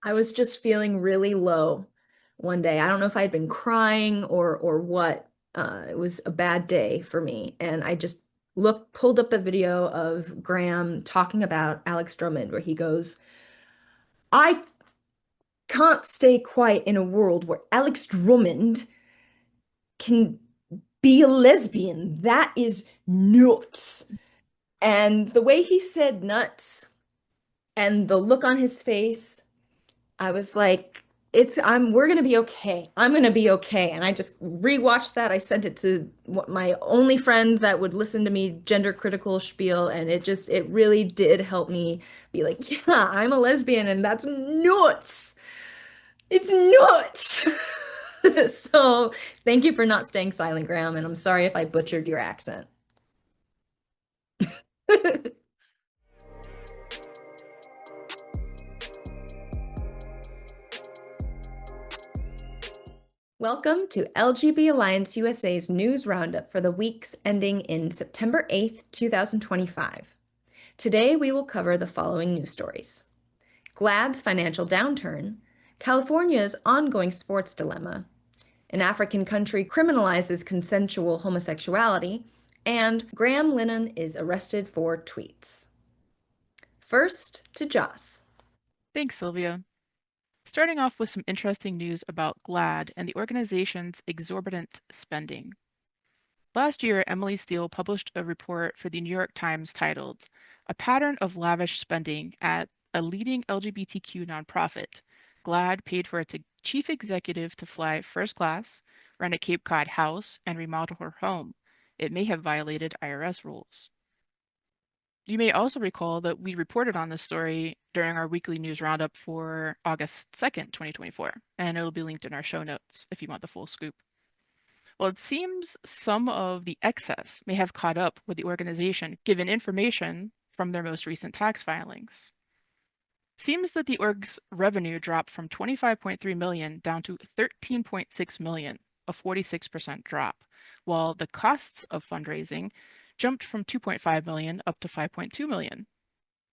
I was just feeling really low one day. I don't know if I'd been crying or what. It was a bad day for me, and I just pulled up the video of Graham talking about Alex Drummond, where he goes, "I can't stay quiet in a world where Alex Drummond can be a lesbian. That is nuts." And the way he said nuts and the look on his face, I was like, we're gonna be okay. I'm gonna be okay. And I just rewatched that. I sent it to my only friend that would listen to me gender critical spiel, and it really did help me be like, yeah, I'm a lesbian, and that's nuts. It's nuts. So thank you for not staying silent, Graham, and I'm sorry if I butchered your accent. Welcome to LGB Alliance USA's news roundup for the weeks ending in September 8th, 2025. Today we will cover the following news stories: GLAAD's financial downturn, California's ongoing sports dilemma, an African country criminalizes consensual homosexuality, and Graham Linehan is arrested for tweets. First, to Joss. Thanks, Sylvia. Starting off with some interesting news about GLAAD and the organization's exorbitant spending. Last year, Emily Steele published a report for the New York Times titled, "A Pattern of Lavish Spending at a Leading LGBTQ Nonprofit." GLAAD paid for its chief executive to fly first class, rent a Cape Cod house, and remodel her home. It may have violated IRS rules. You may also recall that we reported on this story during our weekly news roundup for August 2nd, 2024, and it'll be linked in our show notes if you want the full scoop. Well, it seems some of the excess may have caught up with the organization given information from their most recent tax filings. Seems that the org's revenue dropped from 25.3 million down to 13.6 million, a 46% drop, while the costs of fundraising jumped from 2.5 million up to 5.2 million.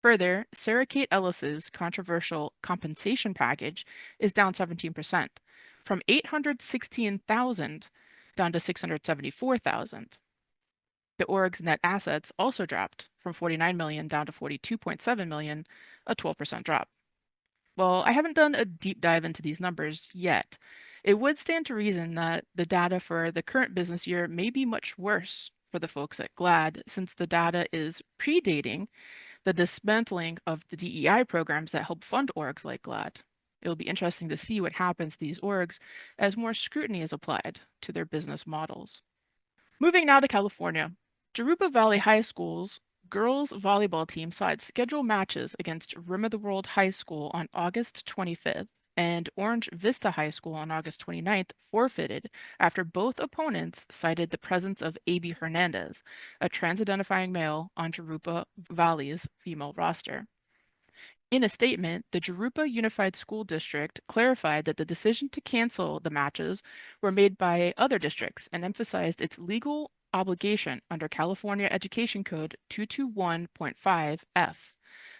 Further, Sarah Kate Ellis's controversial compensation package is down 17%, from 816,000 down to 674,000. The org's net assets also dropped from 49 million down to 42.7 million, a 12% drop. Well, I haven't done a deep dive into these numbers yet. It would stand to reason that the data for the current business year may be much worse for the folks at GLAAD, since the data is predating the dismantling of the DEI programs that help fund orgs like GLAAD. It'll be interesting to see what happens to these orgs as more scrutiny is applied to their business models. Moving now to California. Jurupa Valley High School's girls volleyball team saw its scheduled matches against Rim of the World High School on August 25th and Orange Vista High School on August 29th forfeited after both opponents cited the presence of A.B. Hernandez, a trans-identifying male on Jurupa Valley's female roster. In a statement, the Jurupa Unified School District clarified that the decision to cancel the matches were made by other districts and emphasized its legal obligation under California Education Code 221.5F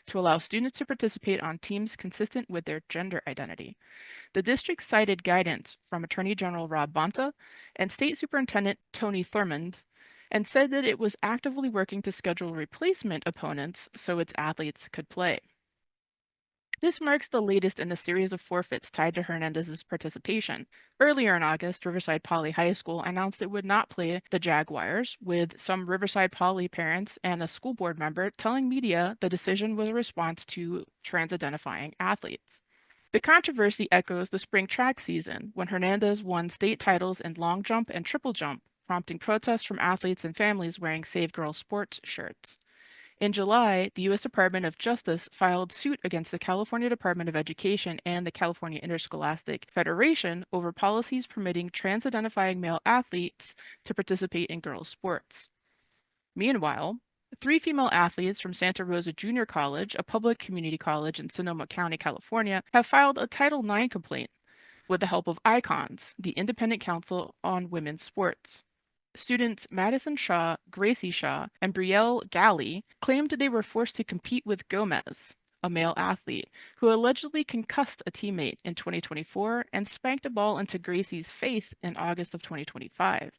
to allow students to participate on teams consistent with their gender identity. The district cited guidance from Attorney General Rob Bonta and State Superintendent Tony Thurmond and said that it was actively working to schedule replacement opponents so its athletes could play. This marks the latest in a series of forfeits tied to Hernandez's participation. Earlier in August, Riverside Poly High School announced it would not play the Jaguars, with some Riverside Poly parents and a school board member telling media the decision was a response to trans-identifying athletes. The controversy echoes the spring track season, when Hernandez won state titles in long jump and triple jump, prompting protests from athletes and families wearing Save Girls Sports shirts. In July, the U.S. Department of Justice filed suit against the California Department of Education and the California Interscholastic Federation over policies permitting trans-identifying male athletes to participate in girls' sports. Meanwhile, three female athletes from Santa Rosa Junior College, a public community college in Sonoma County, California, have filed a Title IX complaint with the help of ICONS, the Independent Council on Women's Sports. Students Madison Shaw, Gracie Shaw, and Brielle Galley claimed they were forced to compete with Gomez, a male athlete, who allegedly concussed a teammate in 2024 and spanked a ball into Gracie's face in August of 2025.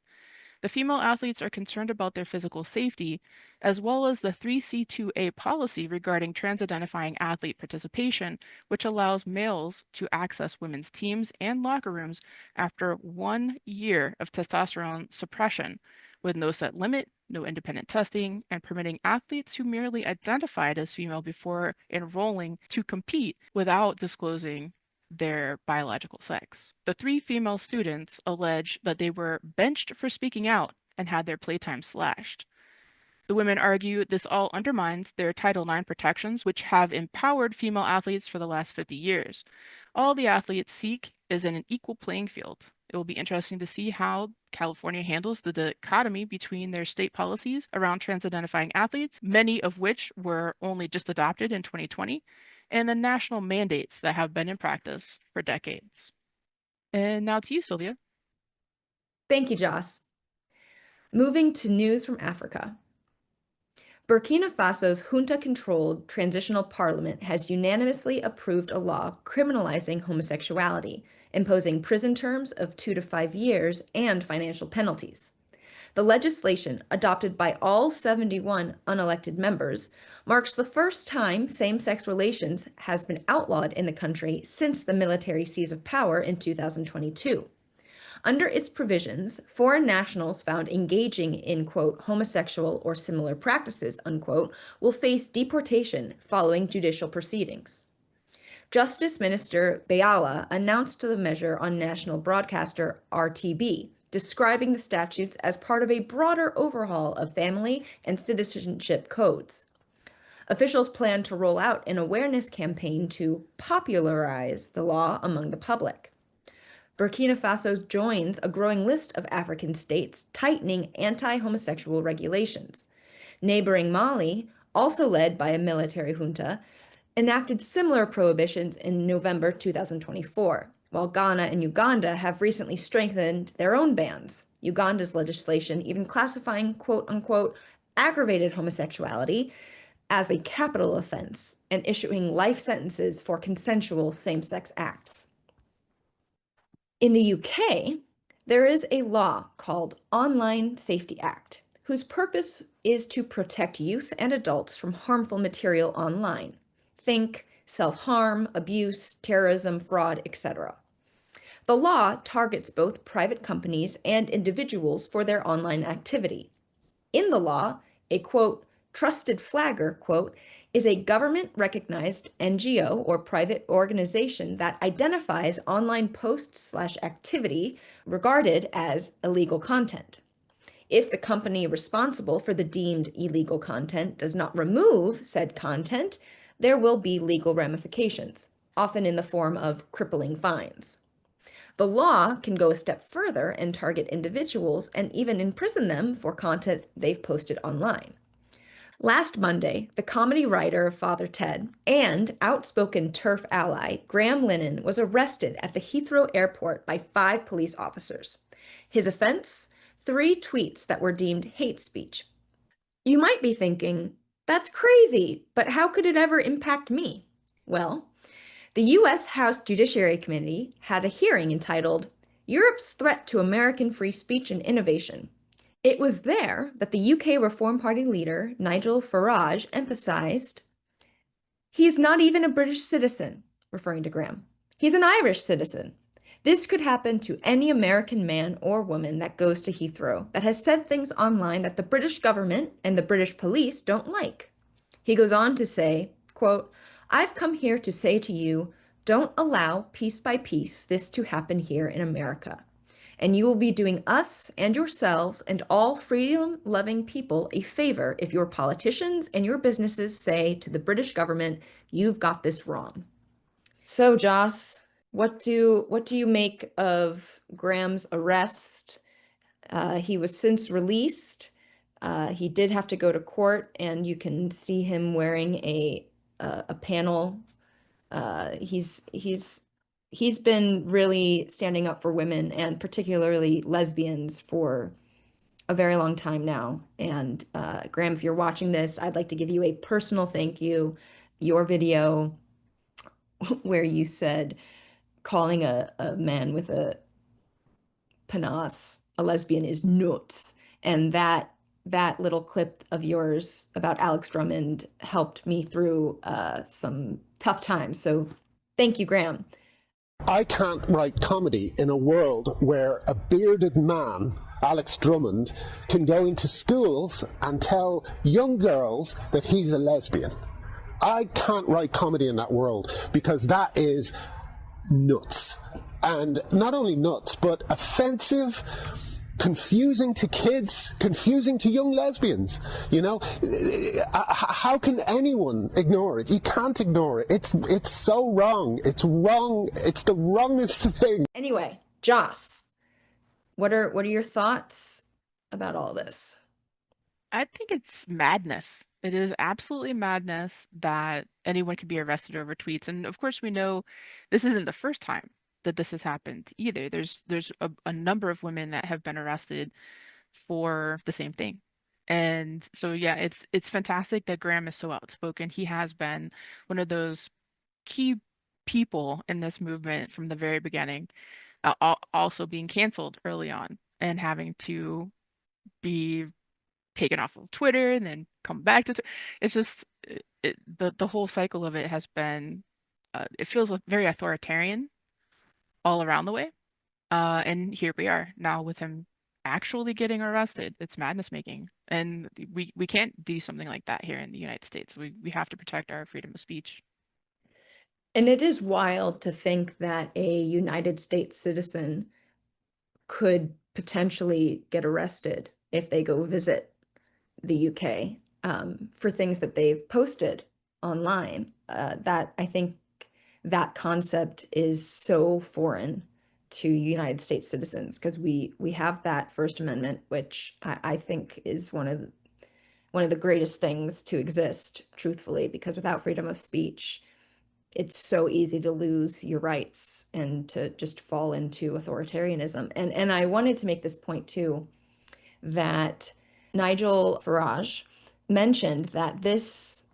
The female athletes are concerned about their physical safety, as well as the 3C2A policy regarding trans-identifying athlete participation, which allows males to access women's teams and locker rooms after 1 year of testosterone suppression, with no set limit, no independent testing, and permitting athletes who merely identified as female before enrolling to compete without disclosing their biological sex. The three female students allege that they were benched for speaking out and had their playtime slashed. The women argue this all undermines their Title IX protections, which have empowered female athletes for the last 50 years. All the athletes seek is an equal playing field. It will be interesting to see how California handles the dichotomy between their state policies around trans-identifying athletes, many of which were only just adopted in 2020, and the national mandates that have been in practice for decades. And now to you, Sylvia. Thank you, Joss. Moving to news from Africa. Burkina Faso's junta-controlled transitional parliament has unanimously approved a law criminalizing homosexuality, imposing prison terms of 2 to 5 years and financial penalties. The legislation, adopted by all 71 unelected members, marks the first time same-sex relations has been outlawed in the country since the military seize of power in 2022. Under its provisions, foreign nationals found engaging in, quote, homosexual or similar practices, unquote, will face deportation following judicial proceedings. Justice Minister Bayala announced the measure on national broadcaster RTB, describing the statutes as part of a broader overhaul of family and citizenship codes. Officials plan to roll out an awareness campaign to popularize the law among the public. Burkina Faso joins a growing list of African states tightening anti-homosexual regulations. Neighboring Mali, also led by a military junta, enacted similar prohibitions in November 2024, while Ghana and Uganda have recently strengthened their own bans. Uganda's legislation even classifying quote-unquote aggravated homosexuality as a capital offense and issuing life sentences for consensual same-sex acts. In the UK, there is a law called Online Safety Act, whose purpose is to protect youth and adults from harmful material online. Think self-harm, abuse, terrorism, fraud, etc. The law targets both private companies and individuals for their online activity. In the law, a quote, trusted flagger, quote, is a government-recognized NGO or private organization that identifies online posts/activity regarded as illegal content. If the company responsible for the deemed illegal content does not remove said content, there will be legal ramifications, often in the form of crippling fines. The law can go a step further and target individuals and even imprison them for content they've posted online. Last Monday, the comedy writer of Father Ted and outspoken TERF ally Graham Linehan was arrested at the Heathrow Airport by 5 police officers. His offense? 3 tweets that were deemed hate speech. You might be thinking, that's crazy, but how could it ever impact me? Well, the U.S. House Judiciary Committee had a hearing entitled Europe's Threat to American Free Speech and Innovation. It was there that the UK Reform Party leader, Nigel Farage, emphasized, he's not even a British citizen, referring to Graham. He's an Irish citizen. This could happen to any American man or woman that goes to Heathrow that has said things online that the British government and the British police don't like. He goes on to say, quote, I've come here to say to you, don't allow piece by piece this to happen here in America. And you will be doing us and yourselves and all freedom-loving people a favor if your politicians and your businesses say to the British government, you've got this wrong. So, Joss, what do you make of Graham's arrest? He was since released. He did have to go to court, and you can see him wearing a panel. He's been really standing up for women and particularly lesbians for a very long time now. And Graham, if you're watching this, I'd like to give you a personal thank you. your video where you said calling a man with a panas a lesbian is nuts. And that little clip of yours about Alex Drummond helped me through some tough times. So thank you, Graham. I can't write comedy in a world where a bearded man, Alex Drummond, can go into schools and tell young girls that he's a lesbian. I can't write comedy in that world because that is nuts. And not only nuts, but offensive, confusing to kids, confusing to young lesbians. You know, how can anyone ignore it? You can't ignore it. It's so wrong. It's wrong. It's the wrongest thing. Anyway, Joss, what are your thoughts about all this? I think it's madness. It is absolutely madness that anyone could be arrested over tweets. And of course, we know this isn't the first time that this has happened either. There's a number of women that have been arrested for the same thing. And so yeah, it's fantastic that Graham is so outspoken. He has been one of those key people in this movement from the very beginning, also being canceled early on and having to be taken off of Twitter and then come back to Twitter. It's just the whole cycle of it has been it feels very authoritarian all around the way. And here we are now with him actually getting arrested. It's madness making. And we can't do something like that here in the United States. We have to protect our freedom of speech. And it is wild to think that a United States citizen could potentially get arrested if they go visit the UK for things that they've posted online. That I think that concept is so foreign to United States citizens because we have that First Amendment, which I think is one of the greatest things to exist, truthfully, because without freedom of speech, it's so easy to lose your rights and to just fall into authoritarianism. And I wanted to make this point too, that Nigel Farage mentioned that this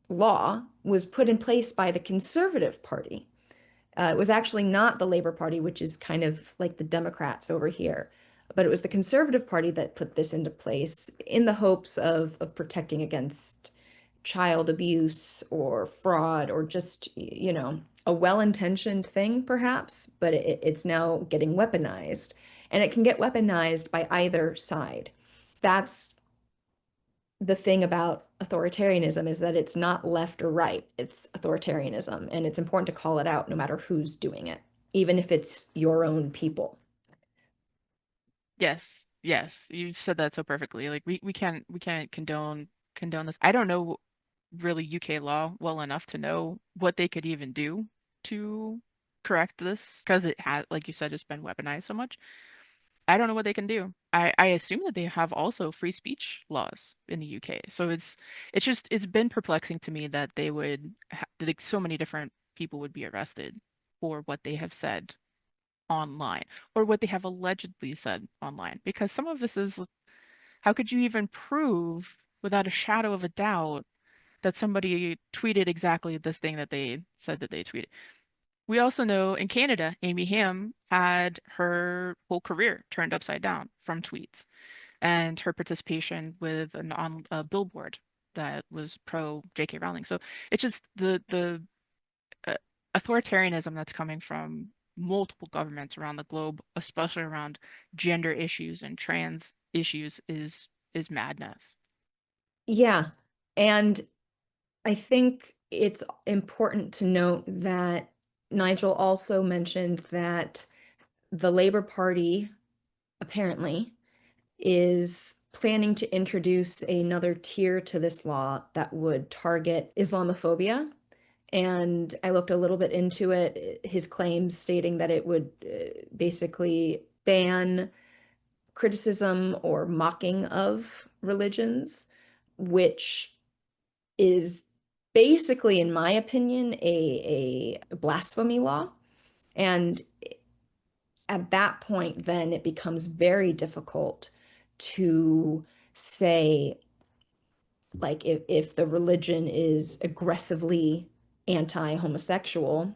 law was put in place by the Conservative Party. It was actually not the Labor Party, which is kind of like the Democrats over here, but it was the Conservative Party that put this into place in the hopes of protecting against child abuse or fraud or just, a well-intentioned thing, perhaps, but it's now getting weaponized. And it can get weaponized by either side. That's the thing about authoritarianism is that it's not left or right, it's authoritarianism. And it's important to call it out no matter who's doing it, even if it's your own people. Yes, yes, you've said that so perfectly. Like we can't condone this. I don't know really UK law well enough to know what they could even do to correct this because it has, like you said, just been weaponized so much. I don't know what they can do. I assume that they have also free speech laws in the UK. So it's been perplexing to me that they would like so many different people would be arrested for what they have said online or what they have allegedly said online because some of this is how could you even prove without a shadow of a doubt that somebody tweeted exactly this thing that they said that they tweeted. We also know in Canada, Amy Ham had her whole career turned upside down from tweets and her participation with an on a billboard that was pro J.K. Rowling. So it's just the uh, authoritarianism that's coming from multiple governments around the globe, especially around gender issues and trans issues, is madness. Yeah. And I think it's important to note that Nigel also mentioned that the Labor Party apparently is planning to introduce another tier to this law that would target Islamophobia. And I looked a little bit into it, his claims stating that it would basically ban criticism or mocking of religions, which is basically, in my opinion, a blasphemy law. And at that point, then it becomes very difficult to say like if the religion is aggressively anti-homosexual,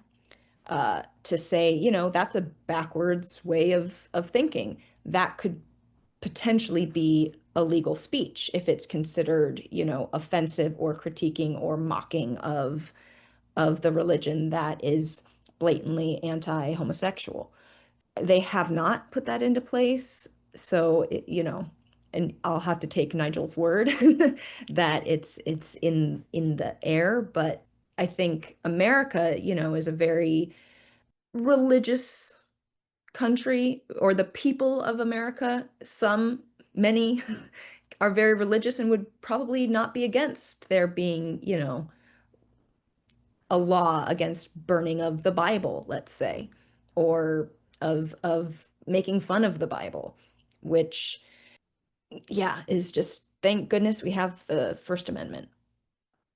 to say, that's a backwards way of thinking. That could potentially be illegal speech if it's considered, offensive or critiquing or mocking of the religion that is blatantly anti-homosexual. They have not put that into place, so and I'll have to take Nigel's word that it's in the air, but I think America, is a very religious country, or the people of America, many are very religious and would probably not be against there being, a law against burning of the Bible, let's say, or of making fun of the Bible, which, yeah, is just, thank goodness we have the First Amendment.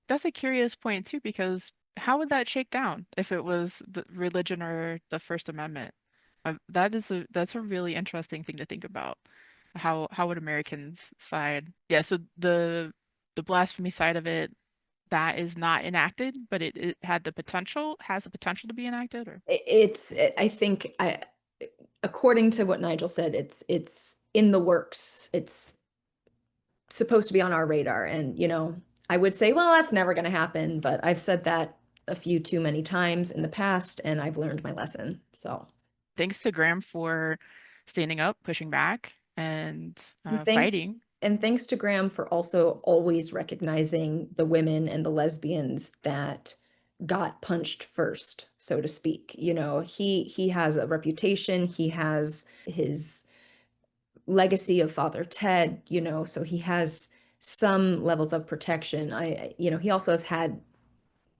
That's a curious point too, because how would that shake down if it was the religion or the First Amendment? That's a really interesting thing to think about. How would Americans side? Yeah, so the blasphemy side of it, that is not enacted, but it has the potential to be enacted, or I think according to what Nigel said, it's in the works. It's supposed to be on our radar. And, I would say, well, that's never going to happen. But I've said that a few too many times in the past, and I've learned my lesson. So thanks to Graham for standing up, pushing back, and and thank fighting. and thanks to Graham for also always recognizing the women and the lesbians that got punched first, so to speak. He has a reputation, he has his legacy of Father Ted, so he has some levels of protection. He also has had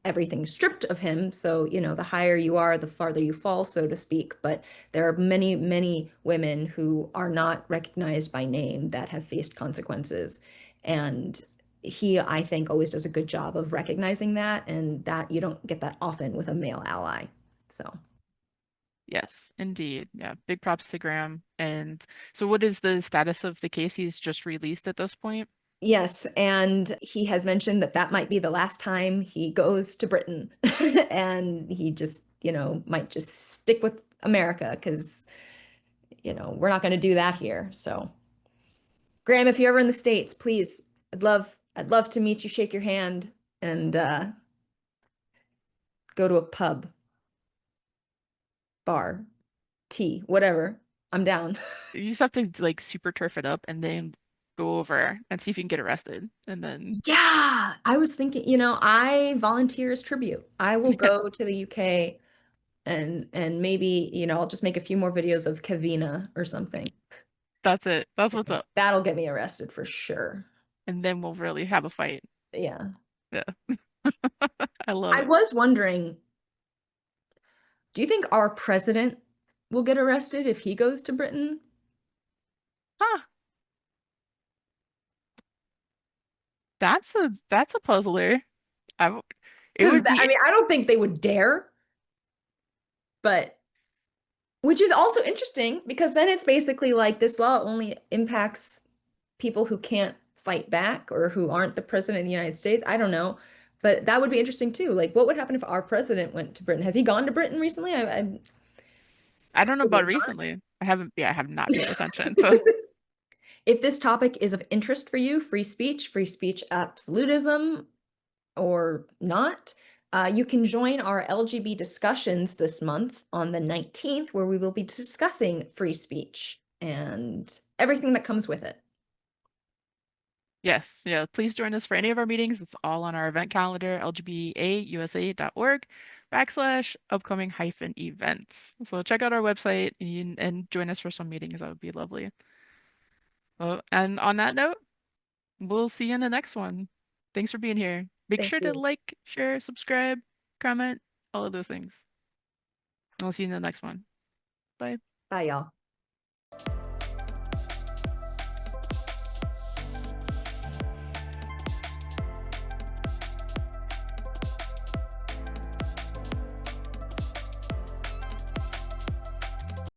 everything stripped of him. So, the higher you are, the farther you fall, so to speak. But there are many, many women who are not recognized by name that have faced consequences. And he, I think, always does a good job of recognizing that, and that you don't get that often with a male ally. So. Yes, indeed. Yeah, big props to Graham. And so what is the status of the case? He's just released at this point? Yes, and he has mentioned that that might be the last time he goes to Britain. And he just, might just stick with America because, we're not going to do that here. So, Graham, if you're ever in the States, please, I'd love to meet you, shake your hand, and go to a pub, bar, tea, whatever. I'm down. You just have to like super turf it up and then go over and see if you can get arrested. And then, Yeah, I was thinking, I volunteer as tribute. I will yeah, go to the UK and maybe, I'll just make a few more videos of Kavina or something. that's it. That's what's up. That'll get me arrested for sure. And then we'll really have a fight. Yeah. Yeah, I love I it. was wondering, do you think our president will get arrested if he goes to Britain? Huh. That's a puzzler. I w- it Because would be I don't think they would dare, but which is also interesting because then it's basically like this law only impacts people who can't fight back or who aren't the president of the United States. I don't know. But that would be interesting too. Like, what would happen if our president went to Britain? Has he gone to Britain recently? I I don't know probably about not. recently. I have not paid attention. So If this topic is of interest for you, free speech absolutism, or not, you can join our LGB discussions this month on the 19th, where we will be discussing free speech and everything that comes with it. yes, yeah, please join us for any of our meetings. It's all on our event calendar, lgbausa.org/upcoming-events. So check out our website and join us for some meetings. That would be lovely. Well, and on that note, we'll see you in the next one. Thanks for being here. Make Thank sure to you. like, share, subscribe, comment, all of those things. And we'll see you in the next one. Bye. Bye, y'all.